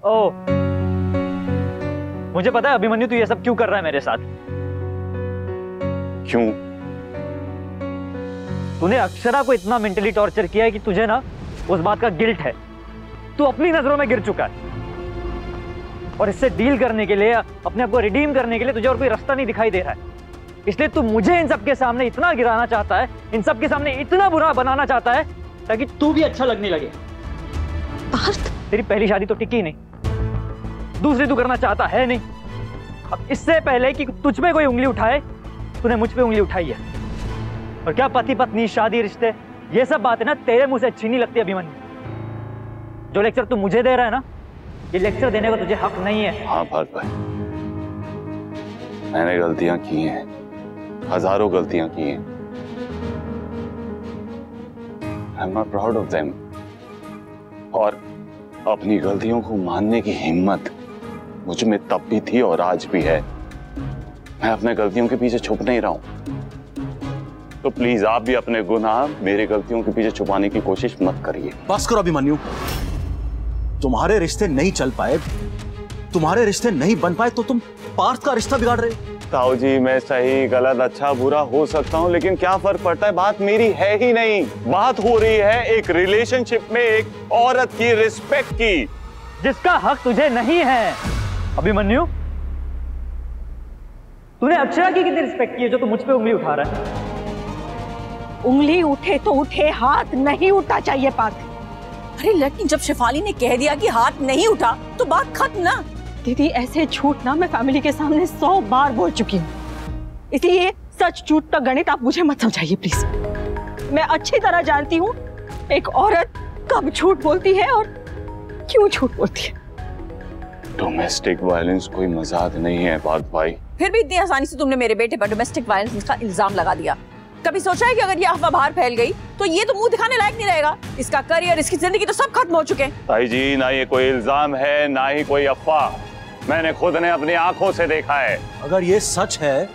ओह, मुझे पता है अभिमन्यु, तू ये सब क्यों कर रहा है मेरे साथ। क्यों? तूने अक्षरा को इतना मेंटली टॉर्चर किया है कि तुझे ना उस बात का गिल्ट है। तू अपनी नजरों में गिर चुका है और इससे डील करने के लिए, अपने आप को रिडीम करने के लिए तुझे और कोई रास्ता नहीं दिखाई दे रहा है। इसलिए तू मुझे इन सब के सामने इतना गिराना चाहता है, इन सब के सामने इतना बुरा बनाना चाहता है ताकि तू भी अच्छा लगने लगे। पार्थ, तेरी पहली शादी तो टिकी नहीं, दूसरी तू करना चाहता है नहीं। अब इससे पहले कि तुझ पे कोई उंगली उठाए, तूने मुझ पे उंगली उठाई है। और क्या पति पत्नी, शादी, रिश्ते, ये सब बातें ना तेरे मुंह से अच्छी नहीं लगती अभिमन्यु। जो लेक्चर तू मुझे दे रहा है ना, ये लेक्चर देने का तुझे हक नहीं है। हाँ पार्थ भाई, मैंने गलतियां की हैं, हजारों गलतियां की हैं। I am not proud of them. और अपनी गलतियों को मानने की हिम्मत मुझ में तब भी थी और आज भी है। मैं अपने गलतियों के पीछे छुप नहीं रहा हूं। तो प्लीज आप भी अपने गुनाह मेरे गलतियों के पीछे छुपाने की कोशिश मत करिए। बस करो अभिमन्यु, तुम्हारे रिश्ते नहीं चल पाए, तुम्हारे रिश्ते नहीं बन पाए तो तुम पार्थ का रिश्ता बिगाड़ रहे हो। ताऊ जी, मैं सही गलत अच्छा बुरा हो सकता हूँ, लेकिन क्या फर्क पड़ता है, बात मेरी है ही नहीं। बात हो रही है एक रिलेशनशिप में एक औरत की रिस्पेक्ट की, जिसका हक तुझे नहीं है। अभिमन्यु, तूने अक्षरा की कितनी रिस्पेक्ट की है जो तू मुझ पे उंगली उठा रहा है? उंगली उठे तो उठे, हाथ नहीं उठना चाहिए पार्थ। अरे लेकिन जब शेफाली ने कह दिया कि हाथ नहीं उठा तो बात खत्म ना। दीदी, ऐसे झूठ ना मैं फैमिली के सामने 100 बार बोल चुकी हूँ, इसलिए सच झूठ का गणित आप मुझे मत समझाइए प्लीज। मैं अच्छी तरह जानती हूँ एक औरत कब झूठ बोलती है और क्यों झूठ बोलती है। डोमेस्टिक वायलेंस कोई मजाक नहीं है पार्थ भाई। फिर भी इतनी आसानी से तुमने मेरे बेटे पर डोमेस्टिक वायलेंस का इल्जाम लगा दिया। कभी सोचा है कि अगर ये अफवाह बाहर फैल गई तो ये तो मुंह दिखाने लायक नहीं रहेगा। इसका करियर, इसकी जिंदगी तो सब खत्म हो चुके हैं। ताई जी, ना ये कोई इल्जाम है ना ही कोई अफवाह, मैंने खुद ने अपनी आंखों से देखा है। अगर ये सच है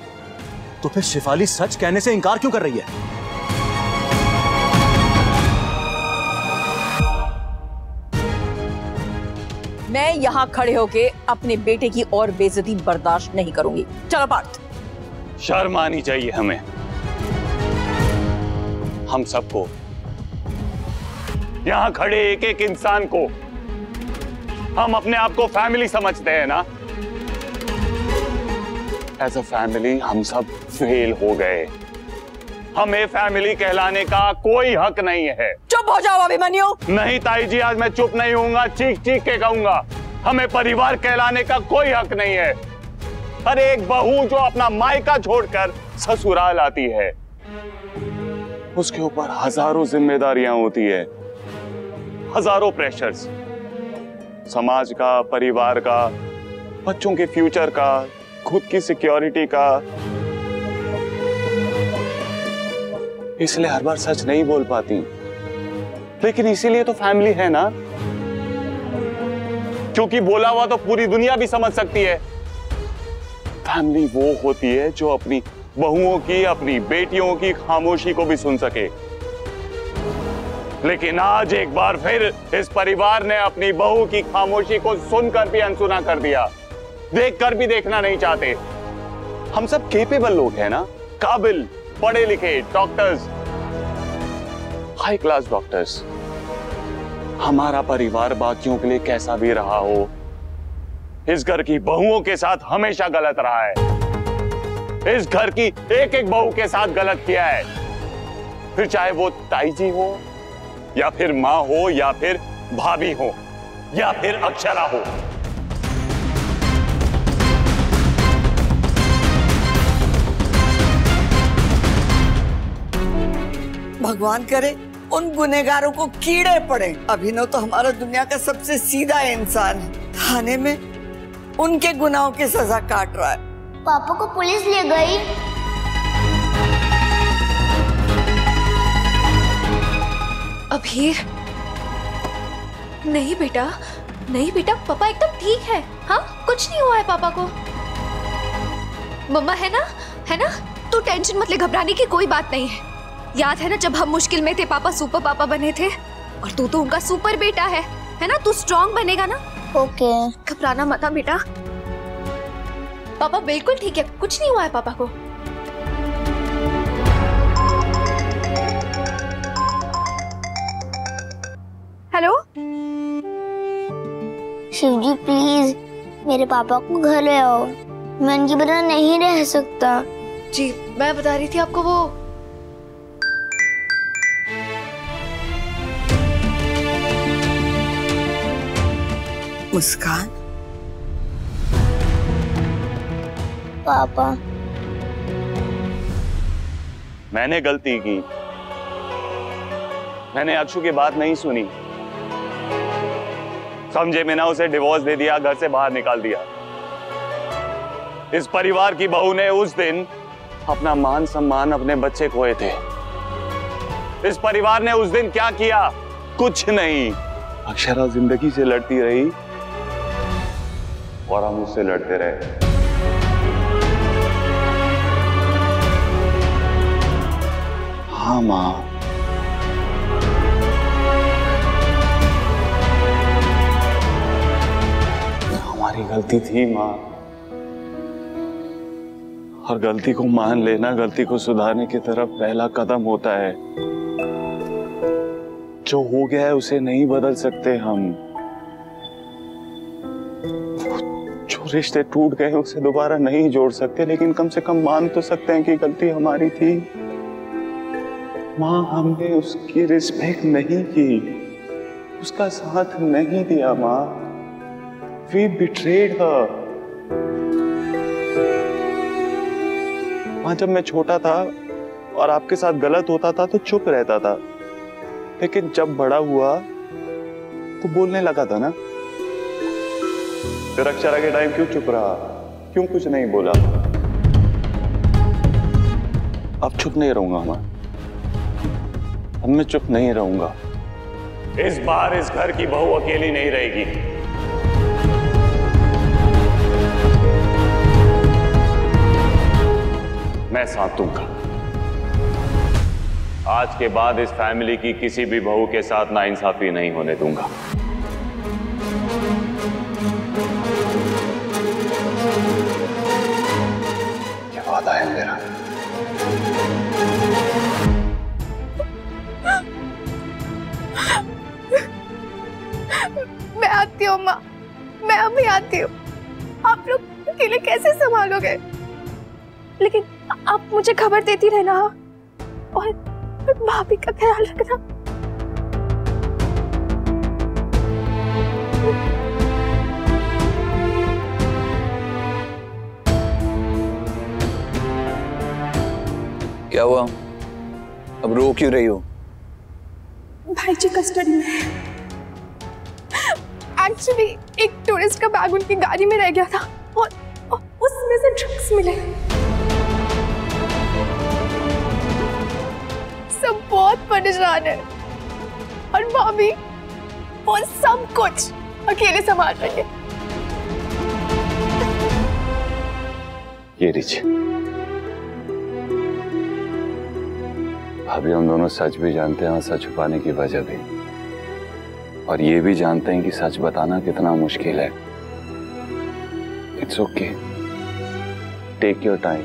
तो फिर शेफाली सच कहने से इनकार क्यों कर रही है? मैं यहाँ खड़े होके अपने बेटे की और बेइज्जती बर्दाश्त नहीं करूंगी। चलो पार्थ। शर्म आनी चाहिए हमें, हम सबको, यहाँ खड़े एक एक इंसान को। हम अपने आप को फैमिली समझते हैं ना। एज अ फैमिली हम सब फेल हो गए। हमें फैमिली कहलाने का कोई हक नहीं है। चुप हो जाओ अभिमन्यु। नहीं ताई जी, आज मैं चुप नहीं होऊंगा, चीख चीख के कहूंगा। हमें परिवार कहलाने का कोई हक नहीं है। हर एक बहू जो अपना मायका छोड़कर ससुराल आती है, उसके ऊपर हजारों जिम्मेदारियां होती है, हजारों प्रेशर्स, समाज का, परिवार का, बच्चों के फ्यूचर का, खुद की सिक्योरिटी का। इसलिए हर बार सच नहीं बोल पाती, लेकिन इसीलिए तो फैमिली है ना, क्योंकि बोला हुआ तो पूरी दुनिया भी समझ सकती है। फैमिली वो होती है जो अपनी बहुओं की, अपनी बेटियों की खामोशी को भी सुन सके। लेकिन आज एक बार फिर इस परिवार ने अपनी बहू की खामोशी को सुनकर भी अनसुना कर दिया, देखकर भी देखना नहीं चाहते। हम सब केपेबल लोग हैं ना, काबिल, पढ़े लिखे डॉक्टर्स, हाई क्लास डॉक्टर्स। हमारा परिवार बाकियों के लिए कैसा भी रहा हो, इस घर की बहुओं के साथ हमेशा गलत रहा है। इस घर की एक एक बहू के साथ गलत किया है, फिर चाहे वो ताई जी हो या फिर माँ हो या फिर भाभी हो या फिर अक्षरा हो। भगवान करे उन गुनहगारों को कीड़े पड़े। अभिनव तो हमारा दुनिया का सबसे सीधा इंसान है, थाने में उनके गुनाहों की सजा काट रहा है। पापा को पुलिस ले गई। अभीर, नहीं बेटा, नहीं बेटा, पापा एकदम ठीक है। हाँ, कुछ नहीं हुआ है पापा को। मम्मा है ना, है ना? तू टेंशन मत ले, घबराने की कोई बात नहीं है। याद है ना जब हम मुश्किल में थे, पापा सुपर पापा बने थे, और तू तो उनका सुपर बेटा है ना? तू स्ट्रॉन्ग बनेगा ना? ओके। घबराना मत हाँ बेटा, पापा बिल्कुल ठीक है, कुछ नहीं हुआ है पापा को। हेलो शिवजी प्लीज मेरे पापा को घर ले आओ, मैं उनके बिना नहीं रह सकता। जी मैं बता रही थी आपको वो मुस्कान, पापा मैंने गलती की, मैंने अक्षु की बात नहीं सुनी, समझे बिना उसे डिवोर्स दे दिया, घर से बाहर निकाल दिया। इस परिवार की बहू ने उस दिन अपना मान सम्मान, अपने बच्चे खोए थे। इस परिवार ने उस दिन क्या किया? कुछ नहीं। अक्षरा जिंदगी से लड़ती रही और हम उससे लड़ते रहे। हाँ माँ, हमारी गलती थी माँ, और गलती को मान लेना गलती को सुधारने की तरफ पहला कदम होता है। जो हो गया है उसे नहीं बदल सकते हम, जो रिश्ते टूट गए उसे दोबारा नहीं जोड़ सकते, लेकिन कम से कम मान तो सकते हैं कि गलती हमारी थी। माँ, हमने उसकी रिस्पेक्ट नहीं की, उसका साथ नहीं दिया माँ। We betrayed her। माँ, जब मैं छोटा था और आपके साथ गलत होता था तो चुप रहता था, लेकिन जब बड़ा हुआ तो बोलने लगा था ना। फिर अक्षरा के टाइम क्यों चुप रहा, क्यों कुछ नहीं बोला? अब चुप नहीं रहूंगा माँ, अब मैं चुप नहीं रहूंगा। इस बार इस घर की बहू अकेली नहीं रहेगी। मैं साथ दूंगा। आज के बाद इस फैमिली की किसी भी बहू के साथ नाइंसाफी नहीं होने दूंगा। ये वादा है मेरा। मैं आती हूँ माँ, मैं अभी आती हूँ। आप लोग अकेले कैसे संभालोगे? लेकिन आप मुझे खबर देती रहना और भाभी का ख्याल रखना। क्या हुआ? अब रो क्यों रही हो? भाई जी कस्टडी में। एक्चुअली एक टूरिस्ट का बैग उनकी गाड़ी में रह गया था और उसमें से ड्रग्स मिले। सब बहुत परेशान है और भाभी वो सब कुछ अकेले संभाल रही है। ये रिच, भाभी हम दोनों सच भी जानते हैं और सच छुपाने की वजह भी, और ये भी जानते हैं कि सच बताना कितना मुश्किल है। It's okay, take your time.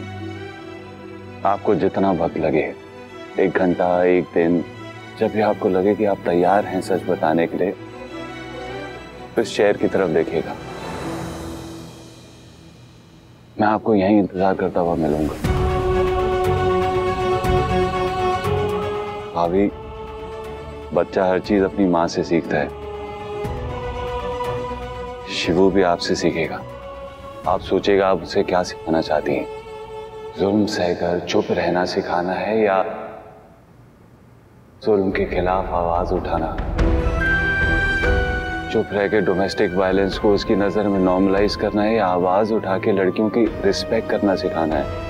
आपको जितना वक्त लगे, 1 घंटा, 1 दिन, जब भी आपको लगे कि आप तैयार हैं सच बताने के लिए, तो इस शहर की तरफ देखिएगा। मैं आपको यहीं इंतजार करता हुआ मिलूंगा। भाभी, बच्चा हर चीज अपनी माँ से सीखता है। शिवू भी आपसे सीखेगा। आप सोचेगा आप उसे क्या सिखाना चाहती हैं? जुल्म सहकर चुप रहना सिखाना है या जुल्म के खिलाफ आवाज उठाना? चुप रह के डोमेस्टिक वायलेंस को उसकी नजर में नॉर्मलाइज करना है या आवाज उठा के लड़कियों की रिस्पेक्ट करना सिखाना है?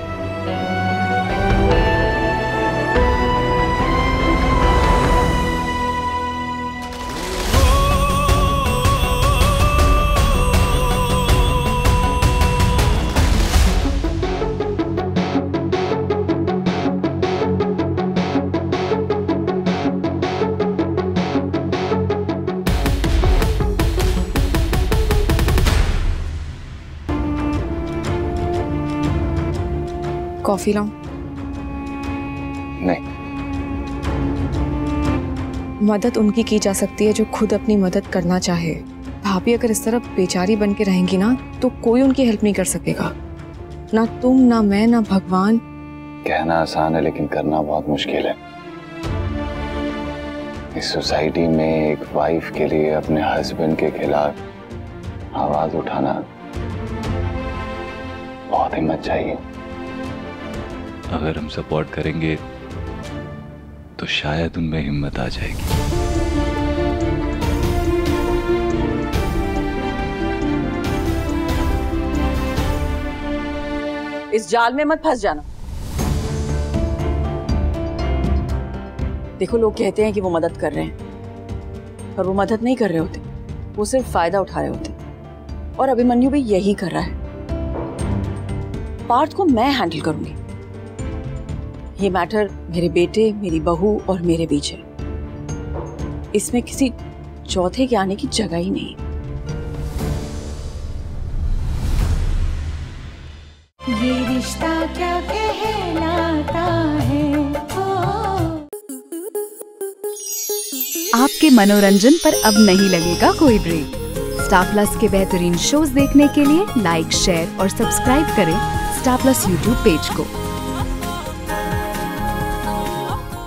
कॉफी लाऊं? नहीं। मदद उनकी की जा सकती है जो खुद अपनी मदद करना चाहे। भाभी अगर इस तरह बेचारी बन के रहेंगी ना तो कोई उनकी हेल्प नहीं कर सकेगा, ना तुम, ना मैं, ना भगवान। कहना आसान है लेकिन करना बहुत मुश्किल है। इस सोसाइटी में एक वाइफ के लिए अपने हस्बैंड के खिलाफ आवाज उठाना बहुत हिम्मत चाहिए। अगर हम सपोर्ट करेंगे तो शायद उनमें हिम्मत आ जाएगी। इस जाल में मत फंस जाना। देखो, लोग कहते हैं कि वो मदद कर रहे हैं, पर वो मदद नहीं कर रहे होते, वो सिर्फ फायदा उठा रहे होते। और अभिमन्यु भी यही कर रहा है। पार्थ को मैं हैंडल करूंगी। ये मैटर मेरे बेटे, मेरी बहू और मेरे बीच है। इसमें किसी चौथे के आने की जगह ही नहीं। ये रिश्ता क्या कहलाता है। आपके मनोरंजन पर अब नहीं लगेगा कोई ब्रेक। स्टार प्लस के बेहतरीन शोज देखने के लिए लाइक, शेयर और सब्सक्राइब करें स्टार प्लस यूट्यूब पेज को।